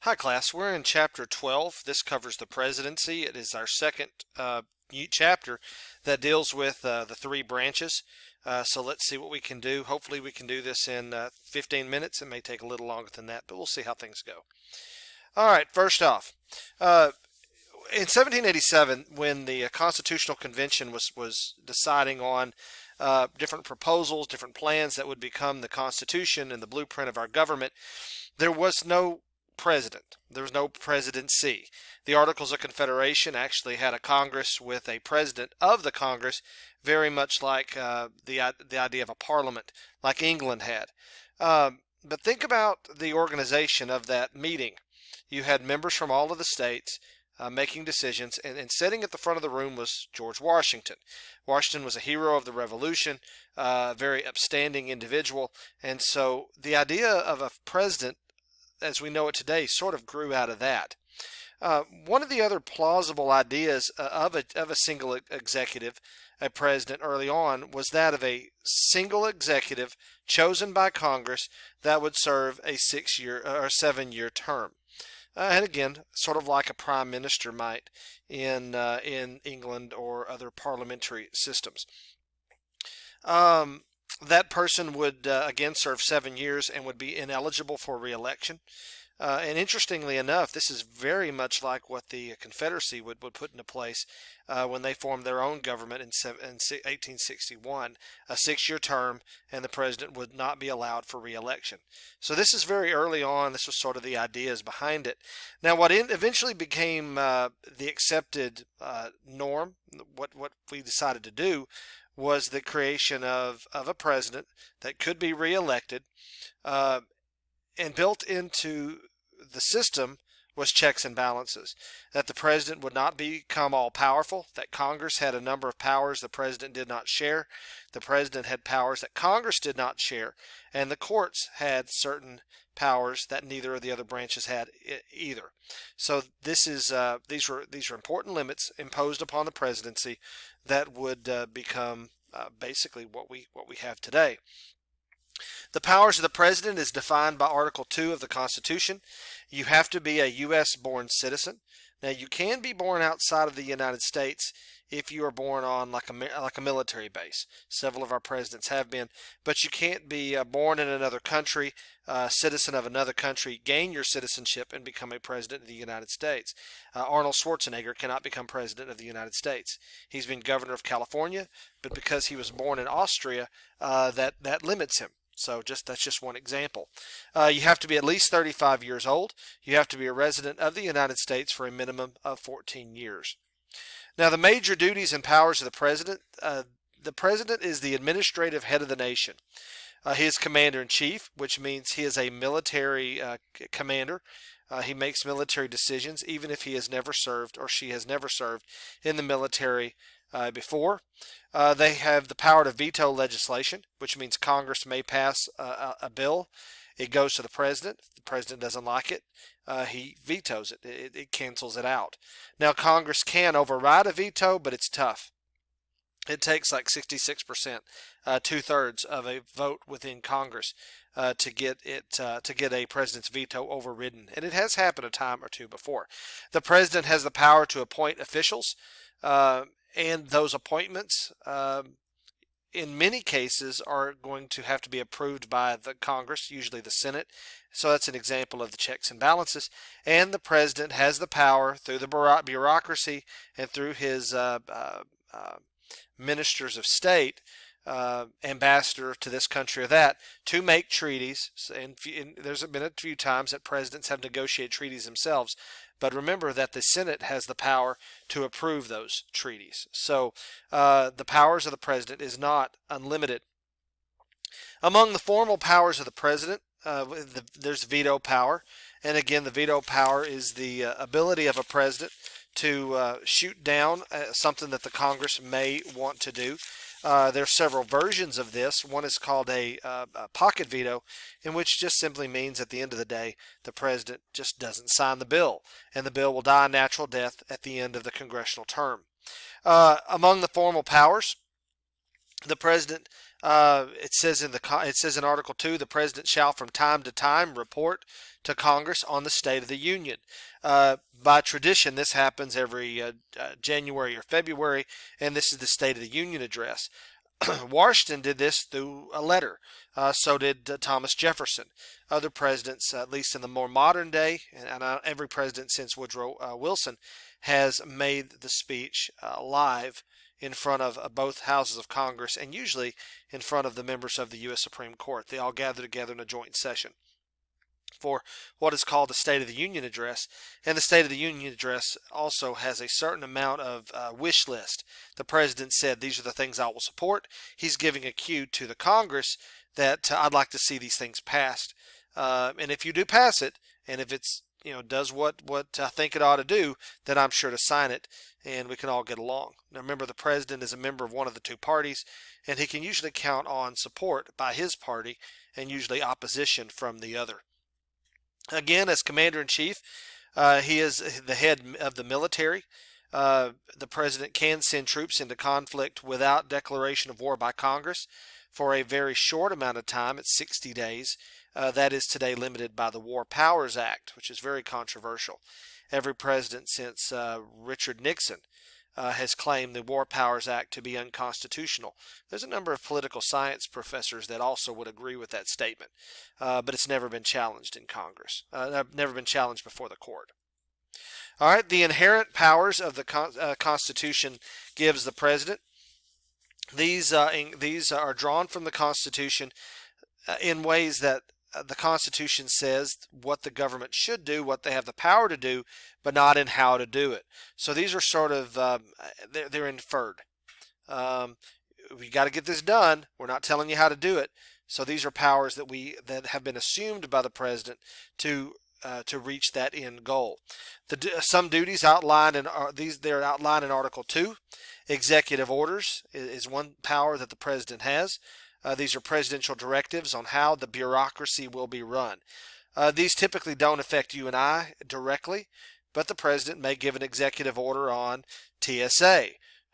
Hi class, we're in chapter 12. This covers the presidency. It is our second chapter that deals with the three branches. So let's see what we can do. Hopefully we can do this in 15 minutes. It may take a little longer than that, but we'll see how things go. All right, first off, in 1787, when the Constitutional Convention was deciding on different proposals, different plans that would become the Constitution and the blueprint of our government, there was no president. There was no presidency. The Articles of Confederation actually had a Congress with a president of the Congress, very much like the idea of a parliament, like England had. But think about the organization of that meeting. You had members from all of the states making decisions, and sitting at the front of the room was George Washington. Washington was a hero of the Revolution, a very upstanding individual, and so the idea of a president as we know it today sort of grew out of that. One of the other plausible ideas of a single executive, a president early on, was that of a single executive chosen by Congress that would serve a 6-year or 7-year term. And again, sort of like a prime minister might in England or other parliamentary systems. That person would again serve 7 years and would be ineligible for re-election. And interestingly enough, this is very much like what the Confederacy would put into place when they formed their own government in 1861, a 6-year term, and the president would not be allowed for re-election. So this is very early on. This was sort of the ideas behind it. Now, what eventually became the accepted norm, what we decided to do, was the creation of a president that could be re-elected, and built into the system was checks and balances, that the president would not become all-powerful, that Congress had a number of powers the president did not share, the president had powers that Congress did not share, and the courts had certain powers that neither of the other branches had either. So this is these were important limits imposed upon the presidency that would become basically what we have today. The powers of the president is defined by Article 2 of the Constitution. You have to be a U.S. born citizen. Now, you can be born outside of the United States if you are born on like a military base. Several of our presidents have been, but you can't be born in another country, citizen of another country, gain your citizenship, and become a president of the United States. Arnold Schwarzenegger cannot become president of the United States. He's been governor of California, but because he was born in Austria, that limits him. So that's just one example. You have to be at least 35 years old. You have to be a resident of the United States for a minimum of 14 years. Now, the major duties and powers of the president is the administrative head of the nation. He is commander-in-chief, which means he is a military commander. He makes military decisions even if he has never served or she has never served in the military before. They have the power to veto legislation, which means Congress may pass a bill. It goes to the president. If the president doesn't like it, he vetoes it. It cancels it out. Now, Congress can override a veto, but it's tough. It takes like 66%, 2/3 of a vote within Congress to get a president's veto overridden, and it has happened a time or two before. The president has the power to appoint officials, and those appointments, in many cases, are going to have to be approved by the Congress, usually the Senate. So that's an example of the checks and balances. And the president has the power through the bureaucracy and through his ministers of state, ambassador to this country or that, to make treaties. And there's been a few times that presidents have negotiated treaties themselves. But remember that the Senate has the power to approve those treaties. So the powers of the president is not unlimited. Among the formal powers of the president, there's veto power. And again, the veto power is the ability of a president to shoot down something that the Congress may want to do. There are several versions of this. One is called a pocket veto, in which just simply means at the end of the day, the president just doesn't sign the bill, and the bill will die a natural death at the end of the congressional term. Among the formal powers, the president It says in Article 2, the president shall from time to time report to Congress on the State of the Union. By tradition, this happens every January or February, and this is the State of the Union address. Washington did this through a letter. So did Thomas Jefferson. Other presidents, at least in the more modern day, and every president since Woodrow Wilson, has made the speech live in front of both houses of Congress and usually in front of the members of the U.S. Supreme Court. They all gather together in a joint session for what is called the State of the Union Address. And the State of the Union Address also has a certain amount of wish list. The president said, these are the things I will support. He's giving a cue to the Congress that I'd like to see these things passed. And if you do pass it, and if it's does what I think it ought to do, then I'm sure to sign it, and we can all get along. Now remember, the president is a member of one of the two parties, and he can usually count on support by his party and usually opposition from the other. Again, as Commander-in-Chief, he is the head of the military. The president can send troops into conflict without declaration of war by Congress for a very short amount of time. It's 60 days. That is today limited by the War Powers Act, which is very controversial. Every president since Richard Nixon has claimed the War Powers Act to be unconstitutional. There's a number of political science professors that also would agree with that statement, but it's never been challenged in Congress, never been challenged before the court. All right, the inherent powers of the Constitution gives the president. These are drawn from the Constitution in ways that the Constitution says what the government should do, what they have the power to do, but not in how to do it. So these are sort of, they're inferred. We got to get this done. We're not telling you how to do it. So these are powers that have been assumed by the president to reach that end goal. Some duties outlined they're outlined in Article 2. Executive orders is one power that the president has. These are presidential directives on how the bureaucracy will be run. These typically don't affect you and I directly, but the president may give an executive order on TSA.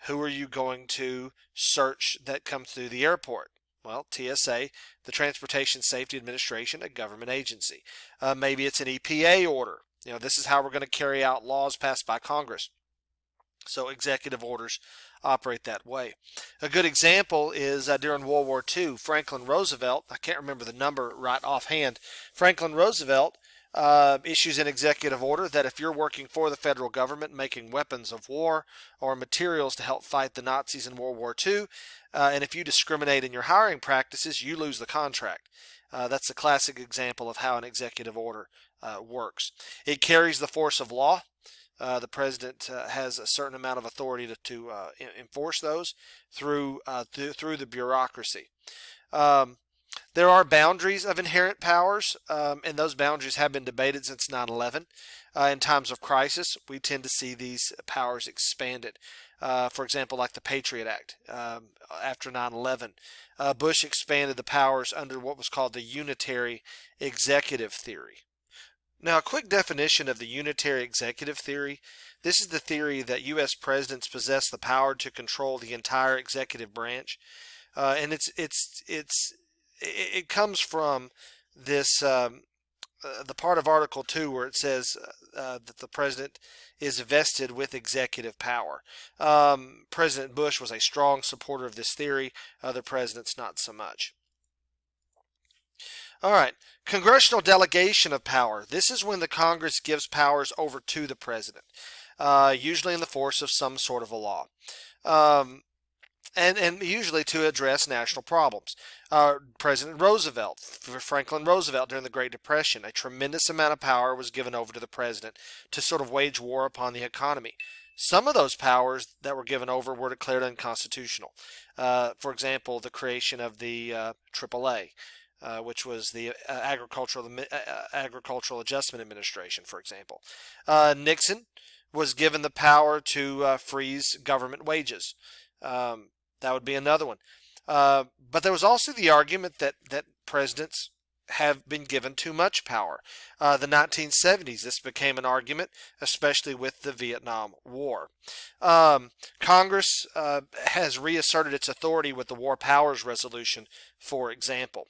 Who are you going to search that comes through the airport? Well, TSA, the Transportation Safety Administration, a government agency. Maybe it's an EPA order. This is how we're going to carry out laws passed by Congress. So executive orders operate that way. A good example is during World War II, Franklin Roosevelt, I can't remember the number right offhand, Franklin Roosevelt issues an executive order that if you're working for the federal government making weapons of war or materials to help fight the Nazis in World War II, and if you discriminate in your hiring practices, you lose the contract. That's a classic example of how an executive order works. It carries the force of law. The president has a certain amount of authority to enforce those through the bureaucracy. There are boundaries of inherent powers, and those boundaries have been debated since 9/11. In times of crisis, we tend to see these powers expanded. For example, like the Patriot Act after 9/11. Bush expanded the powers under what was called the unitary executive theory. Now, a quick definition of the unitary executive theory. This is the theory that U.S. presidents possess the power to control the entire executive branch, and it comes from this the part of Article 2 where it says that the president is vested with executive power. President Bush was a strong supporter of this theory. Other presidents not so much. All right, congressional delegation of power. This is when the Congress gives powers over to the president, usually in the force of some sort of a law, and usually to address national problems. President Roosevelt, Franklin Roosevelt during the Great Depression, a tremendous amount of power was given over to the president to sort of wage war upon the economy. Some of those powers that were given over were declared unconstitutional. For example, the creation of the AAA. Which was the Agricultural Adjustment Administration, for example. Nixon was given the power to freeze government wages. That would be another one. But there was also the argument that presidents have been given too much power. The 1970s, this became an argument, especially with the Vietnam War. Congress has reasserted its authority with the War Powers Resolution, for example.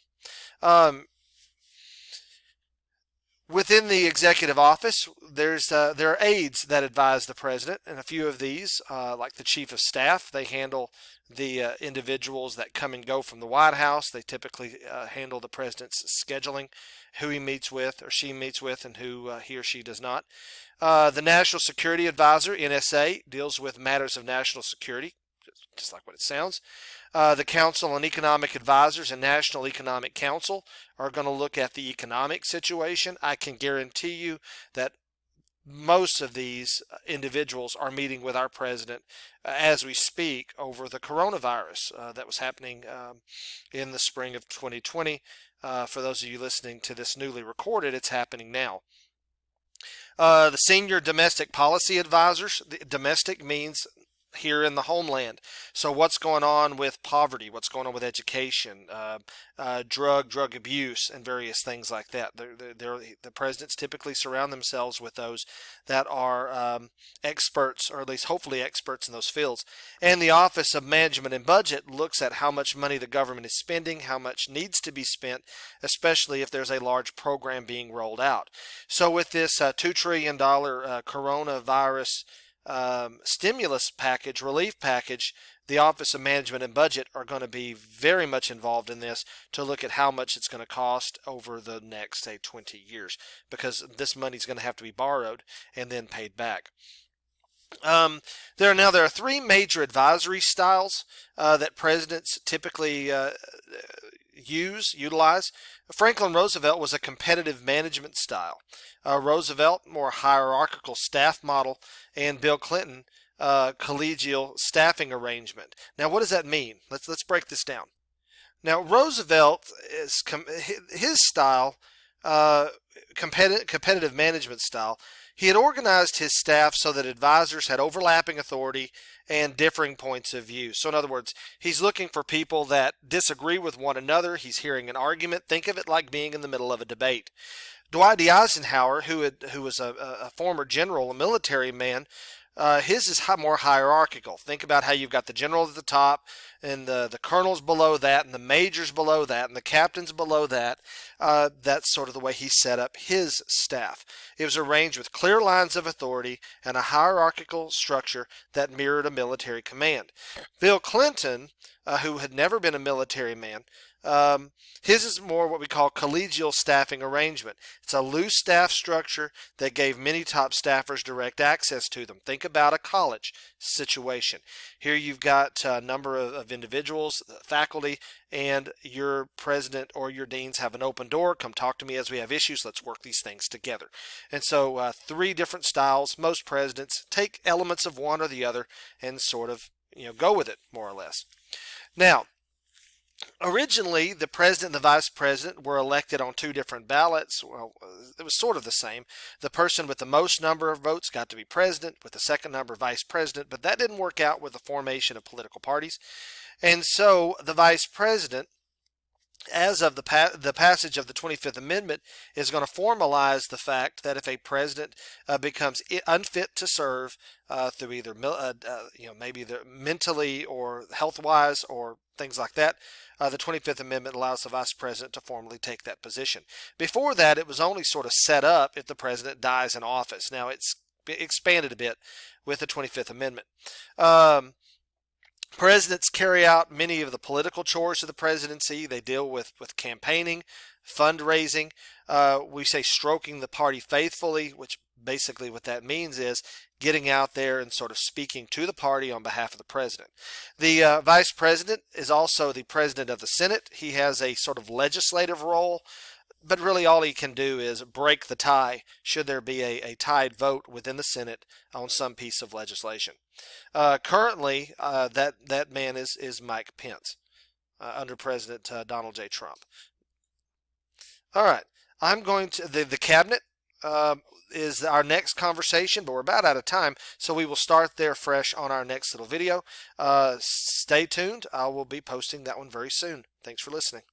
Um, Within the executive office, there are aides that advise the president, and a few of these, like the chief of staff, they handle the individuals that come and go from the White House. They typically handle the president's scheduling, who he meets with or she meets with, and who he or she does not. The National Security Advisor, NSA, deals with matters of national security, just like what it sounds. The Council on Economic Advisors and National Economic Council are going to look at the economic situation. I can guarantee you that most of these individuals are meeting with our president as we speak over the coronavirus that was happening in the spring of 2020. For those of you listening to this newly recorded, it's happening now. The Senior Domestic Policy Advisors, domestic means here in the homeland. So what's going on with poverty? What's going on with education, drug abuse, and various things like that? The presidents typically surround themselves with those that are experts, or at least hopefully experts in those fields. And the Office of Management and Budget looks at how much money the government is spending, how much needs to be spent, especially if there's a large program being rolled out. So with this $2 trillion coronavirus stimulus package, relief package, the Office of Management and Budget are going to be very much involved in this to look at how much it's going to cost over the next, say, 20 years, because this money is going to have to be borrowed and then paid back. There are three major advisory styles that presidents typically utilize. Franklin Roosevelt was a competitive management style. Roosevelt, more hierarchical staff model, and Bill Clinton, collegial staffing arrangement. Now, what does that mean? Let's break this down. Now, Roosevelt is his style, competitive management style. He had organized his staff so that advisors had overlapping authority and differing points of view. So in other words, he's looking for people that disagree with one another. He's hearing an argument. Think of it like being in the middle of a debate. Dwight D. Eisenhower, who was a former general, a military man, his is more hierarchical. Think about how you've got the general at the top, and the colonels below that, and the majors below that, and the captains below that. That's sort of the way he set up his staff. It was arranged with clear lines of authority and a hierarchical structure that mirrored a military command. Bill Clinton, who had never been a military man, his is more what we call collegial staffing arrangement. It's a loose staff structure that gave many top staffers direct access to them. Think about a college situation. Here you've got a number of individuals, faculty, and your president or your deans have an open door. Come talk to me as we have issues. Let's work these things together. And so three different styles. Most presidents take elements of one or the other and sort of go with it, more or less. Now, originally, the president and the vice president were elected on two different ballots. Well, it was sort of the same. The person with the most number of votes got to be president, with the second number vice president, but that didn't work out with the formation of political parties. And so the vice president, as of the passage of the 25th Amendment, is going to formalize the fact that if a president becomes unfit to serve through either maybe mentally or health-wise or things like that, the 25th Amendment allows the vice president to formally take that position. Before that, it was only sort of set up if the president dies in office. Now it's expanded a bit with the 25th Amendment. Presidents carry out many of the political chores of the presidency. They deal with campaigning, fundraising. We say stroking the party faithfully, which basically what that means is getting out there and sort of speaking to the party on behalf of the president. The vice president is also the president of the Senate. He has a sort of legislative role, but really all he can do is break the tie should there be a tied vote within the Senate on some piece of legislation. Currently, that man is Mike Pence under President Donald J. Trump. All right, I'm going to the cabinet is our next conversation, but we're about out of time, so we will start there fresh on our next little video. Stay tuned. I will be posting that one very soon. Thanks for listening.